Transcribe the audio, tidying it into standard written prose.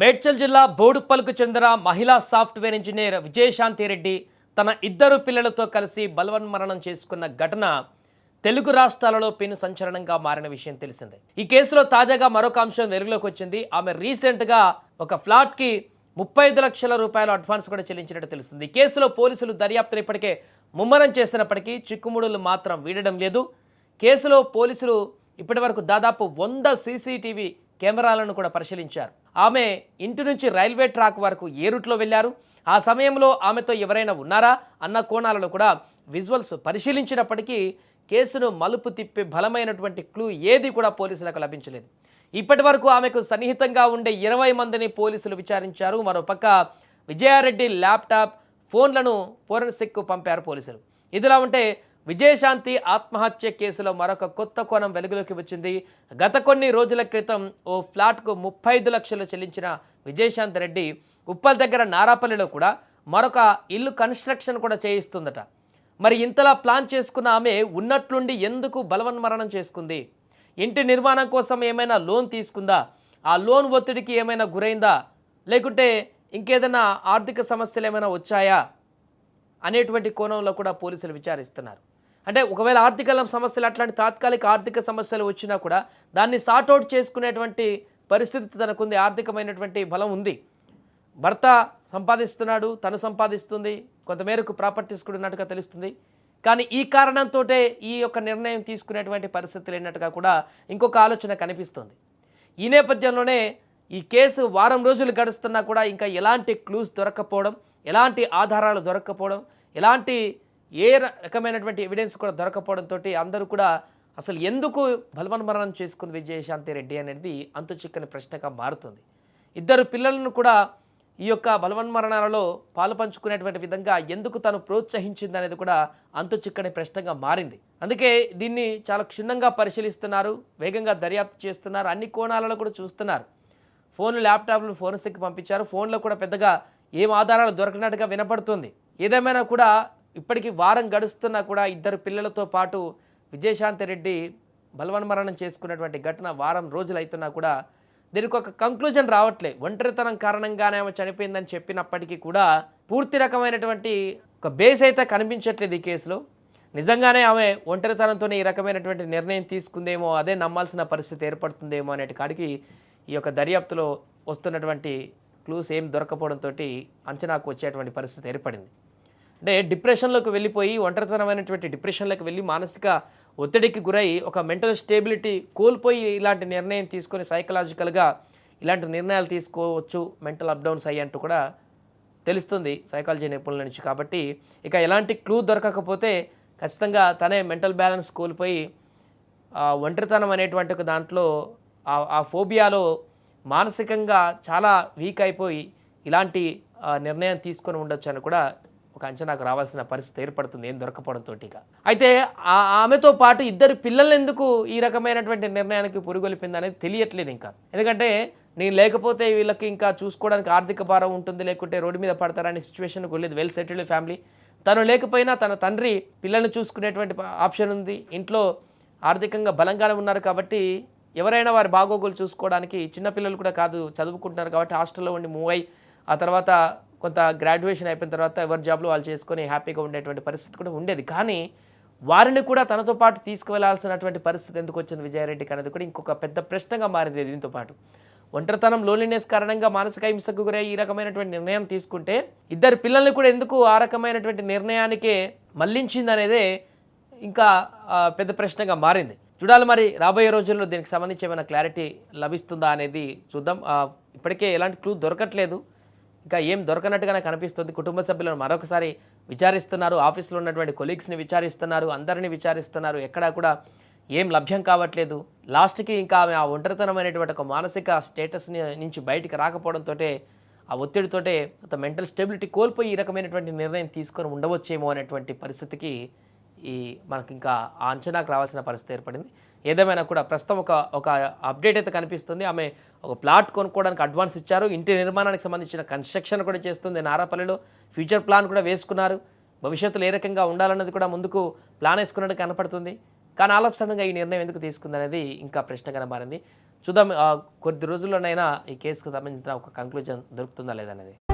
మేడ్చల్ జిల్లా బోడుప్పల్కు చెందిన మహిళా సాఫ్ట్వేర్ ఇంజనీర్ విజయశాంతి రెడ్డి తన ఇద్దరు పిల్లలతో కలిసి బలవన్మరణం చేసుకున్న ఘటన తెలుగు రాష్ట్రాలలో పెను సంచలనంగా మారిన విషయం తెలిసిందే. ఈ కేసులో తాజాగా మరొక అంశం వెలుగులోకి వచ్చింది. ఆమె రీసెంట్గా ఒక ఫ్లాట్కి 35 లక్షల రూపాయల అడ్వాన్స్ కూడా చెల్లించినట్టు తెలుస్తుంది. ఈ కేసులో పోలీసులు దర్యాప్తును ఇప్పటికే ముమ్మరం చేసినప్పటికీ చిక్కుముడులు మాత్రం వీడడం లేదు. కేసులో పోలీసులు ఇప్పటివరకు దాదాపు 100 సీసీటీవీ కెమెరాలను కూడా పరిశీలించారు. ఆమె ఇంటి నుంచి రైల్వే ట్రాక్ వరకు ఏ రూట్లో వెళ్ళారు, ఆ సమయంలో ఆమెతో ఎవరైనా ఉన్నారా అన్న కోణాలలో కూడా విజువల్స్ పరిశీలించినప్పటికీ కేసును మలుపు తిప్పే బలమైనటువంటి క్లూ ఏది కూడా పోలీసులకు లభించలేదు. ఇప్పటి వరకు ఆమెకు సన్నిహితంగా ఉండే 20 మందిని పోలీసులు విచారించారు. మరోపక్క విజయారెడ్డి ల్యాప్టాప్, ఫోన్లను ఫోరెన్సిక్ పంపారు పోలీసులు. ఇదిలా ఉంటే విజయశాంతి ఆత్మహత్య కేసులో మరొక కొత్త కోణం వెలుగులోకి వచ్చింది. గత కొన్ని రోజుల క్రితం ఓ ఫ్లాట్కు 35 లక్షలు చెల్లించిన విజయశాంతి రెడ్డి ఉప్పల్ దగ్గర నారాపల్లిలో కూడా మరొక ఇల్లు కన్స్ట్రక్షన్ కూడా చేయిస్తుందట. మరి ఇంతలా ప్లాన్ చేసుకున్న ఆమె ఉన్నట్లుండి ఎందుకు బలవన్మరణం చేసుకుంది? ఇంటి నిర్మాణం కోసం ఏమైనా లోన్ తీసుకుందా? ఆ లోన్ ఒత్తిడికి ఏమైనా గురైందా? లేకుంటే ఇంకేదైనా ఆర్థిక సమస్యలు ఏమైనా వచ్చాయా అనేటువంటి కోణంలో కూడా పోలీసులు విచారిస్తున్నారు. అంటే ఒకవేళ ఆర్థిక సమస్యలు, అట్లాంటి తాత్కాలిక ఆర్థిక సమస్యలు వచ్చినా కూడా దాన్ని సార్ట్అవుట్ చేసుకునేటువంటి పరిస్థితి తనకుంది. ఆర్థికమైనటువంటి బలం ఉంది. భర్త సంపాదిస్తున్నాడు, తను సంపాదిస్తుంది, కొంతమేరకు ప్రాపర్టీస్ కూడా ఉన్నట్టుగా తెలుస్తుంది. కానీ ఈ కారణంతో ఈ యొక్క నిర్ణయం తీసుకునేటువంటి పరిస్థితి లేనట్టుగా కూడా ఇంకొక ఆలోచన కనిపిస్తుంది. ఈ నేపథ్యంలోనే ఈ కేసు వారం రోజులు గడుస్తున్నా కూడా ఇంకా ఎలాంటి క్లూస్ దొరక్కపోవడం, ఎలాంటి ఆధారాలు దొరక్కపోవడం, ఎలాంటి ఏ రకమైనటువంటి ఎవిడెన్స్ కూడా దొరకపోవడంతో అందరూ కూడా అసలు ఎందుకు బలవన్మరణం చేసుకుంది విజయశాంతి రెడ్డి అనేది అంతు చిక్కని ప్రశ్నగా మారుతుంది. ఇద్దరు పిల్లలను కూడా ఈ యొక్క బలవన్మరణాలలో పాలు పంచుకునేటువంటి విధంగా ఎందుకు తను ప్రోత్సహించింది అనేది కూడా అంతు చిక్కని ప్రశ్నగా మారింది. అందుకే దీన్ని చాలా క్షుణ్ణంగా పరిశీలిస్తున్నారు, వేగంగా దర్యాప్తు చేస్తున్నారు, అన్ని కోణాలలో కూడా చూస్తున్నారు. ఫోన్లు, ల్యాప్టాప్లు ఫోరెన్సిక్ పంపించారు. ఫోన్లో కూడా పెద్దగా ఏం ఆధారాలు దొరకనట్టుగా వినపడుతుంది. ఏదేమైనా కూడా ఇప్పటికీ వారం గడుస్తున్నా కూడా ఇద్దరు పిల్లలతో పాటు విజయశాంతి రెడ్డి బలవన్మరణం చేసుకున్నటువంటి ఘటన వారం రోజులు అవుతున్నా కూడా దీనికి ఒక కంక్లూజన్ రావట్లే. ఒంటరితనం కారణంగానే ఆమె చనిపోయిందని చెప్పినప్పటికీ కూడా పూర్తి రకమైనటువంటి ఒక బేస్ అయితే కనిపించట్లేదు ఈ కేసులో. నిజంగానే ఆమె ఒంటరితనంతోనే ఈ రకమైనటువంటి నిర్ణయం తీసుకుందేమో, అదే నమ్మాల్సిన పరిస్థితి ఏర్పడుతుందేమో అనేటి కాడికి ఈ యొక్క దర్యాప్తులో వస్తున్నటువంటి క్లూస్ ఏం దొరకపోవడంతో అంచనాకు వచ్చేటువంటి పరిస్థితి ఏర్పడింది. అంటే డిప్రెషన్లోకి వెళ్ళిపోయి, ఒంటరితనమైనటువంటి డిప్రెషన్లోకి వెళ్ళి మానసిక ఒత్తిడికి గురై ఒక మెంటల్ స్టేబిలిటీ కోల్పోయి ఇలాంటి నిర్ణయం తీసుకొని సైకలాజికల్గా ఇలాంటి నిర్ణయాలు తీసుకోవచ్చు, మెంటల్ అప్డౌన్స్ అయ్యంటూ కూడా తెలుస్తుంది సైకాలజీ నిపుణుల నుంచి. కాబట్టి ఇక ఎలాంటి క్లూ దొరకకపోతే ఖచ్చితంగా తనే మెంటల్ బ్యాలెన్స్ కోల్పోయి ఒంటరితనం అనేటువంటి ఒక దాంట్లో ఆ ఫోబియాలో మానసికంగా చాలా వీక్ అయిపోయి ఇలాంటి నిర్ణయం తీసుకొని ఉండొచ్చు అని కూడా ఒక అంచనాకు రావాల్సిన పరిస్థితి ఏర్పడుతుంది ఏం దొరకపోవడంతో. అయితే ఆమెతో పాటు ఇద్దరు పిల్లలు ఎందుకు ఈ రకమైనటువంటి నిర్ణయానికి పురుగొలిపింది అనేది తెలియట్లేదు ఇంకా. ఎందుకంటే నేను లేకపోతే వీళ్ళకి ఇంకా చూసుకోవడానికి ఆర్థిక భారం ఉంటుంది, లేకుంటే రోడ్డు మీద పడతారనే సిచ్యువేషన్కి వెళ్ళేది. Well settled family. తను లేకపోయినా తన తండ్రి పిల్లల్ని చూసుకునేటువంటి ఆప్షన్ ఉంది. ఇంట్లో ఆర్థికంగా బలంగానే ఉన్నారు కాబట్టి ఎవరైనా వారి బాగోగులు చూసుకోవడానికి, చిన్నపిల్లలు కూడా కాదు చదువుకుంటున్నారు కాబట్టి హాస్టల్లో ఉండి మూవ్ అయ్యి ఆ తర్వాత కొంత గ్రాడ్యుయేషన్ అయిపోయిన తర్వాత ఎవరి జాబ్లో వాళ్ళు చేసుకొని హ్యాపీగా ఉండేటువంటి పరిస్థితి కూడా ఉండేది. కానీ వారిని కూడా తనతో పాటు తీసుకువెళ్లాల్సినటువంటి పరిస్థితి ఎందుకు వచ్చింది విజయారెడ్డికి అనేది కూడా ఇంకొక పెద్ద ప్రశ్నగా మారింది. దీంతో పాటు ఒంటరితనం, లోన్లీనెస్ కారణంగా మానసిక హింసకు గురై ఈ రకమైనటువంటి నిర్ణయం తీసుకుంటే ఇద్దరు పిల్లల్ని కూడా ఎందుకు ఆ రకమైనటువంటి నిర్ణయానికే మళ్లించింది అనేదే ఇంకా పెద్ద ప్రశ్నగా మారింది. చూడాలి మరి రాబోయే రోజుల్లో దీనికి సంబంధించి ఏమైనా క్లారిటీ లభిస్తుందా అనేది చూద్దాం. ఇప్పటికే ఎలాంటి క్లూ దొరకట్లేదు, ఇంకా ఏం దొరకనట్టుగానే కనిపిస్తుంది. కుటుంబ సభ్యులను మరొకసారి విచారిస్తున్నారు, ఆఫీస్లో ఉన్నటువంటి కొలీగ్స్ని విచారిస్తున్నారు, అందరినీ విచారిస్తున్నారు. ఎక్కడా కూడా ఏం లభ్యం కావట్లేదు. లాస్ట్కి ఇంకా ఆమె ఆ ఒంటరితనమైనటువంటి ఒక మానసిక స్టేటస్ నుంచి బయటికి రాకపోవడంతో ఆ ఒత్తిడితోటే మెంటల్ స్టెబిలిటీ కోల్పోయి ఈ రకమైనటువంటి నిర్ణయం తీసుకొని ఉండవచ్చేమో అనేటువంటి పరిస్థితికి మనకి ఇంకా ఆ అంచనాకు రావాల్సిన పరిస్థితి ఏర్పడింది. ఏదేమైనా కూడా ప్రస్తుతం ఒక అప్డేట్ అయితే కనిపిస్తుంది. ఆమె ఒక ప్లాట్ కొనుక్కోవడానికి అడ్వాన్స్ ఇచ్చారు. ఇంటి నిర్మాణానికి సంబంధించిన కన్స్ట్రక్షన్ కూడా చేస్తుంది నారాపల్లిలో. ఫ్యూచర్ ప్లాన్ కూడా వేసుకున్నారు. భవిష్యత్తులో ఏ రకంగా ఉండాలన్నది కూడా ముందుకు ప్లాన్ వేసుకున్నట్టు కనపడుతుంది. కానీ ఆల్ ఆఫ్ సడన్గా ఈ నిర్ణయం ఎందుకు తీసుకుందనేది ఇంకా ప్రశ్నగా మారింది. చూద్దాం కొద్ది రోజుల్లోనైనా ఈ కేసుకు సంబంధించిన ఒక కంక్లూజన్ దొరుకుతుందా లేదనేది.